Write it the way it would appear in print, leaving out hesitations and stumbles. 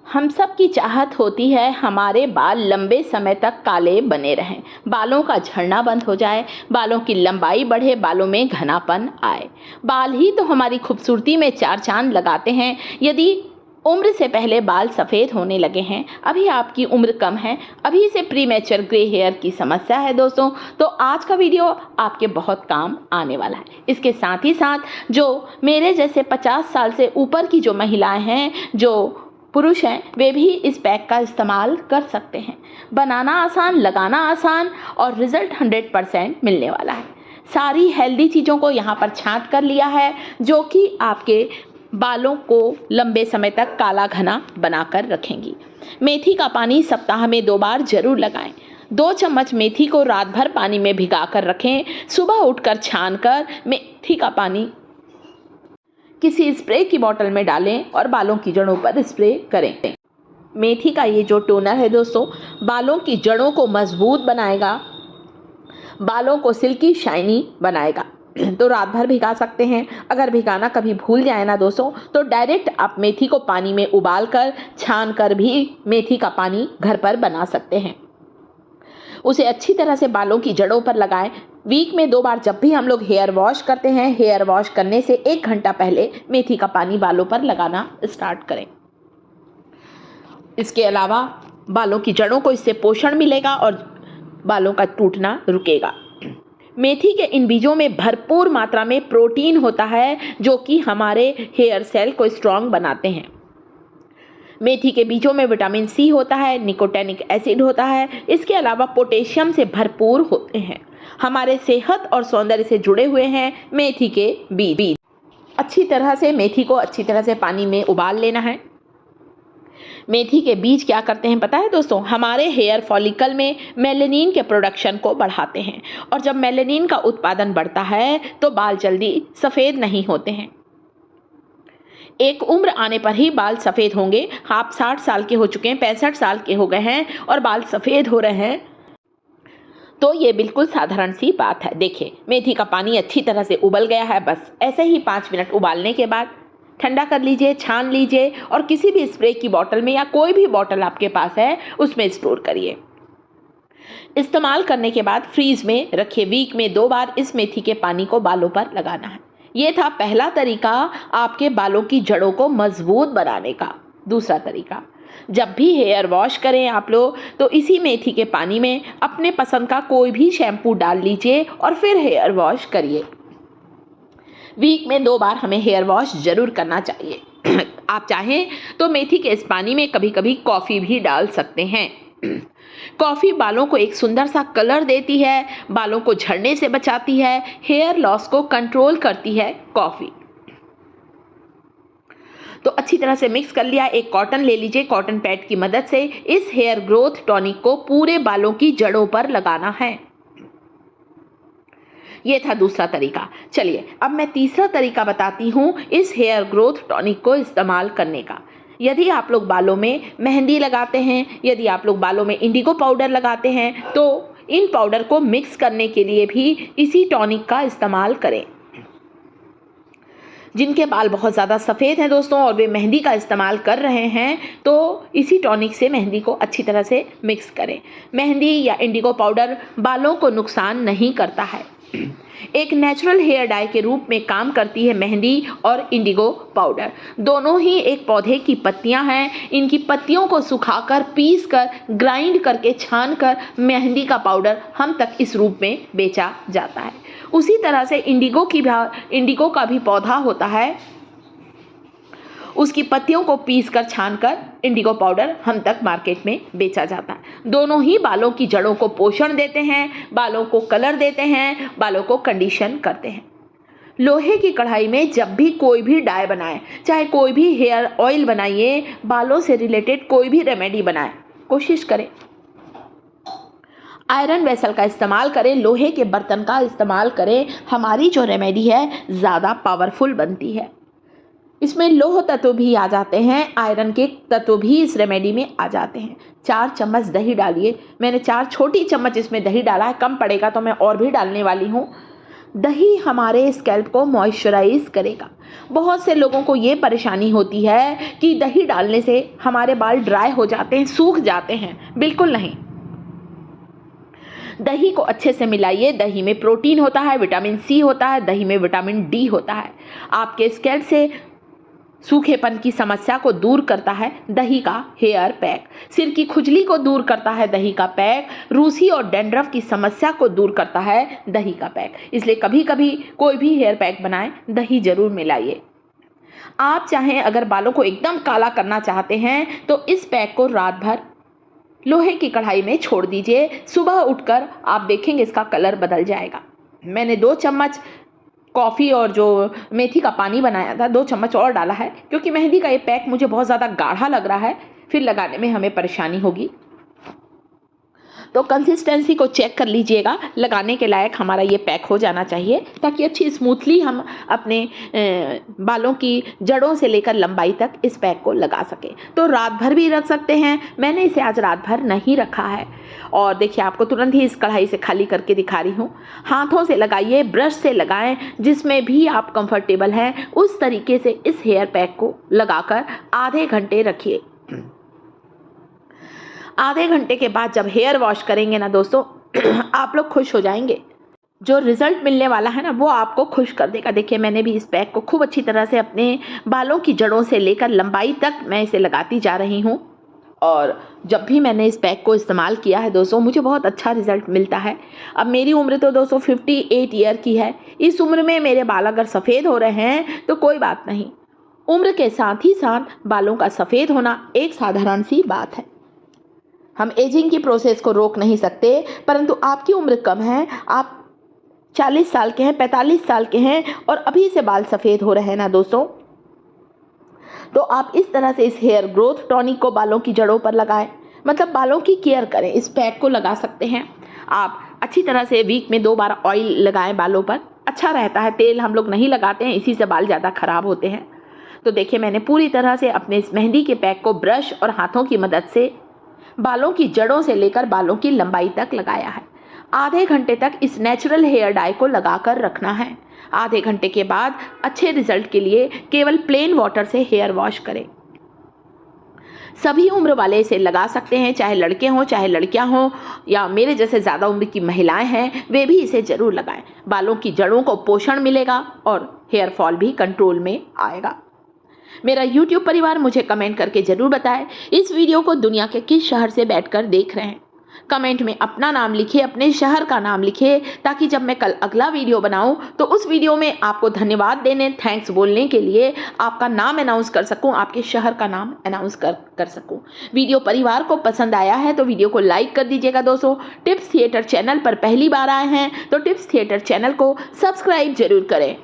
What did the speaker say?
हम सब की चाहत होती है हमारे बाल लंबे समय तक काले बने रहें, बालों का झड़ना बंद हो जाए, बालों की लंबाई बढ़े, बालों में घनापन आए। बाल ही तो हमारी खूबसूरती में चार चांद लगाते हैं। यदि उम्र से पहले बाल सफ़ेद होने लगे हैं, अभी आपकी उम्र कम है, अभी से प्रीमेच्योर ग्रे हेयर की समस्या है दोस्तों, तो आज का वीडियो आपके बहुत काम आने वाला है। इसके साथ ही साथ जो मेरे जैसे 50 साल से ऊपर की जो महिलाएं हैं, जो पुरुष हैं, वे भी इस पैक का इस्तेमाल कर सकते हैं। बनाना आसान, लगाना आसान और रिजल्ट 100% मिलने वाला है। सारी हेल्दी चीज़ों को यहाँ पर छांट कर लिया है, जो कि आपके बालों को लंबे समय तक काला घना बनाकर रखेंगी। मेथी का पानी सप्ताह में 2 बार जरूर लगाएं। 2 चम्मच मेथी को रात भर पानी में भिगा कर रखें। सुबह उठकर छानकर मेथी का पानी किसी स्प्रे की बोतल में डालें और बालों की जड़ों पर स्प्रे करें। मेथी का ये जो टोनर है दोस्तों, बालों की जड़ों को मजबूत बनाएगा, बालों को सिल्की शाइनी बनाएगा। तो रात भर भिगा सकते हैं। अगर भिगाना कभी भूल जाए ना दोस्तों, तो डायरेक्ट आप मेथी को पानी में उबाल कर छान कर भी मेथी का पानी घर पर बना सकते हैं। उसे अच्छी तरह से बालों की जड़ों पर लगाएं। वीक में 2 बार जब भी हम लोग हेयर वॉश करते हैं, हेयर वॉश करने से 1 घंटा पहले मेथी का पानी बालों पर लगाना स्टार्ट करें। इसके अलावा बालों की जड़ों को इससे पोषण मिलेगा और बालों का टूटना रुकेगा। मेथी के इन बीजों में भरपूर मात्रा में प्रोटीन होता है, जो कि हमारे हेयर सेल को स्ट्रॉन्ग बनाते हैं। मेथी के बीजों में विटामिन सी होता है, निकोटेनिक एसिड होता है, इसके अलावा पोटेशियम से भरपूर होते हैं। हमारे सेहत और सौंदर्य से जुड़े हुए हैं मेथी के बीज। अच्छी तरह से मेथी को अच्छी तरह से पानी में उबाल लेना है। मेथी के बीज क्या करते हैं पता है दोस्तों? हमारे हेयर फॉलिकल में मेलानिन के प्रोडक्शन को बढ़ाते हैं, और जब मेलानिन का उत्पादन बढ़ता है तो बाल जल्दी सफ़ेद नहीं होते हैं। एक उम्र आने पर ही बाल सफ़ेद होंगे। आप 60 साल के हो चुके हैं, 65 साल के हो गए हैं और बाल सफ़ेद हो रहे हैं, तो ये बिल्कुल साधारण सी बात है। देखिए, मेथी का पानी अच्छी तरह से उबल गया है। बस ऐसे ही 5 मिनट उबालने के बाद ठंडा कर लीजिए, छान लीजिए और किसी भी स्प्रे की बोतल में या कोई भी बोतल आपके पास है उसमें स्टोर करिए। इस्तेमाल करने के बाद फ्रीज में रखिए। वीक में 2 बार इस मेथी के पानी को बालों पर लगाना है। ये था पहला तरीका आपके बालों की जड़ों को मजबूत बनाने का। दूसरा तरीका, जब भी हेयर वॉश करें आप लोग, तो इसी मेथी के पानी में अपने पसंद का कोई भी शैम्पू डाल लीजिए और फिर हेयर वॉश करिए। वीक में 2 बार हमें हेयर वॉश जरूर करना चाहिए। आप चाहें तो मेथी के इस पानी में कभी कभी कॉफ़ी भी डाल सकते हैं। कॉफ़ी बालों को एक सुंदर सा कलर देती है, बालों को झड़ने से बचाती है, हेयर लॉस को कंट्रोल करती है कॉफ़ी। तो अच्छी तरह से मिक्स कर लिया। एक कॉटन ले लीजिए, कॉटन पैड की मदद से इस हेयर ग्रोथ टॉनिक को पूरे बालों की जड़ों पर लगाना है। ये था दूसरा तरीका। चलिए अब मैं तीसरा तरीका बताती हूँ इस हेयर ग्रोथ टॉनिक को इस्तेमाल करने का। यदि आप लोग बालों में मेहंदी लगाते हैं, यदि आप लोग बालों में इंडिगो पाउडर लगाते हैं, तो इन पाउडर को मिक्स करने के लिए भी इसी टॉनिक का इस्तेमाल करें। जिनके बाल बहुत ज़्यादा सफ़ेद हैं दोस्तों और वे मेहंदी का इस्तेमाल कर रहे हैं, तो इसी टॉनिक से मेहंदी को अच्छी तरह से मिक्स करें। मेहंदी या इंडिगो पाउडर बालों को नुकसान नहीं करता है। एक नेचुरल हेयर डाई के रूप में काम करती है मेहंदी और इंडिगो पाउडर। दोनों ही एक पौधे की पत्तियां हैं। इनकी पत्तियों को सुखाकर, पीस कर, ग्राइंड करके, छान कर मेहंदी का पाउडर हम तक इस रूप में बेचा जाता है। उसी तरह से इंडिगो का भी पौधा होता है, उसकी पत्तियों को पीस कर, छान कर इंडिगो पाउडर हम तक मार्केट में बेचा जाता है। दोनों ही बालों की जड़ों को पोषण देते हैं, बालों को कलर देते हैं, बालों को कंडीशन करते हैं। लोहे की कढ़ाई में जब भी कोई भी डाई बनाएं, चाहे कोई भी हेयर ऑयल बनाइए, बालों से रिलेटेड कोई भी रेमेडी बनाएं, कोशिश करें आयरन वेसल का इस्तेमाल करें, लोहे के बर्तन का इस्तेमाल करें। हमारी जो रेमेडी है ज़्यादा पावरफुल बनती है। इसमें लौह तत्व भी आ जाते हैं, आयरन के तत्व भी इस रेमेडी में आ जाते हैं। 4 चम्मच दही डालिए। मैंने 4 छोटी चम्मच इसमें दही डाला है, कम पड़ेगा तो मैं और भी डालने वाली हूँ। दही हमारे स्कैल्प को मॉइस्चराइज करेगा। बहुत से लोगों को ये परेशानी होती है कि दही डालने से हमारे बाल ड्राई हो जाते हैं, सूख जाते हैं। बिल्कुल नहीं, दही को अच्छे से मिलाइए। दही में प्रोटीन होता है, विटामिन सी होता है, दही में विटामिन डी होता है। आपके स्कैल्प से सूखेपन की समस्या को दूर करता है दही का हेयर पैक। सिर की खुजली को दूर करता है दही का पैक। रूसी और डैंड्रफ की समस्या को दूर करता है दही का पैक। इसलिए कभी कभी कोई भी हेयर पैक बनाएं, दही जरूर मिलाइए। आप चाहें अगर बालों को एकदम काला करना चाहते हैं तो इस पैक को रात भर लोहे की कढ़ाई में छोड़ दीजिए। सुबह उठकर आप देखेंगे इसका कलर बदल जाएगा। मैंने 2 चम्मच कॉफ़ी और जो मेथी का पानी बनाया था 2 चम्मच और डाला है, क्योंकि मेहंदी का ये पैक मुझे बहुत ज़्यादा गाढ़ा लग रहा है, फिर लगाने में हमें परेशानी होगी। तो कंसिस्टेंसी को चेक कर लीजिएगा। लगाने के लायक हमारा ये पैक हो जाना चाहिए, ताकि अच्छी स्मूथली हम अपने बालों की जड़ों से लेकर लंबाई तक इस पैक को लगा सकें। तो रात भर भी रख सकते हैं। मैंने इसे आज रात भर नहीं रखा है और देखिए आपको तुरंत ही इस कढ़ाई से खाली करके दिखा रही हूँ। हाथों से लगाइए, ब्रश से लगाएं, जिसमें भी आप कंफर्टेबल हैं उस तरीके से इस हेयर पैक को लगाकर आधे घंटे रखिए। आधे घंटे के बाद जब हेयर वॉश करेंगे ना दोस्तों, आप लोग खुश हो जाएंगे। जो रिज़ल्ट मिलने वाला है ना वो आपको खुश कर देगा। देखिए मैंने भी इस पैक को खूब अच्छी तरह से अपने बालों की जड़ों से लेकर लंबाई तक मैं इसे लगाती जा रही हूँ और जब भी मैंने इस पैक को इस्तेमाल किया है दोस्तों, मुझे बहुत अच्छा रिज़ल्ट मिलता है। अब मेरी उम्र तो दोस्तों 58 ईयर की है। इस उम्र में मेरे बाल अगर सफ़ेद हो रहे हैं तो कोई बात नहीं, उम्र के साथ ही साथ बालों का सफ़ेद होना एक साधारण सी बात है। हम एजिंग की प्रोसेस को रोक नहीं सकते, परंतु आपकी उम्र कम है, आप 40 साल के हैं, 45 साल के हैं और अभी से बाल सफ़ेद हो रहे हैं ना दोस्तों, तो आप इस तरह से इस हेयर ग्रोथ टॉनिक को बालों की जड़ों पर लगाएं। मतलब बालों की केयर करें। इस पैक को लगा सकते हैं आप अच्छी तरह से। वीक में 2 बार ऑयल लगाएं बालों पर, अच्छा रहता है। तेल हम लोग नहीं लगाते हैं, इसी से बाल ज़्यादा ख़राब होते हैं। तो देखिए मैंने पूरी तरह से अपने इस मेहंदी के पैक को ब्रश और हाथों की मदद से बालों की जड़ों से लेकर बालों की लंबाई तक लगाया है। आधे घंटे तक इस नेचुरल हेयर डाई को लगाकर रखना है। आधे घंटे के बाद अच्छे रिजल्ट के लिए केवल प्लेन वाटर से हेयर वॉश करें। सभी उम्र वाले इसे लगा सकते हैं, चाहे लड़के हों चाहे लड़कियां हों या मेरे जैसे ज़्यादा उम्र की महिलाएं हैं, वे भी इसे ज़रूर लगाएं। बालों की जड़ों को पोषण मिलेगा और हेयर फॉल भी कंट्रोल में आएगा। मेरा YouTube परिवार मुझे कमेंट करके ज़रूर बताएं इस वीडियो को दुनिया के किस शहर से बैठकर देख रहे हैं। कमेंट में अपना नाम लिखिए, अपने शहर का नाम लिखिए, ताकि जब मैं कल अगला वीडियो बनाऊं तो उस वीडियो में आपको धन्यवाद देने, थैंक्स बोलने के लिए आपका नाम अनाउंस कर सकूं, आपके शहर का नाम अनाउंस कर सकूं। वीडियो परिवार को पसंद आया है तो वीडियो को लाइक कर दीजिएगा दोस्तों। टिप्स थिएटर चैनल पर पहली बार आए हैं तो टिप्स थिएटर चैनल को सब्सक्राइब जरूर करें।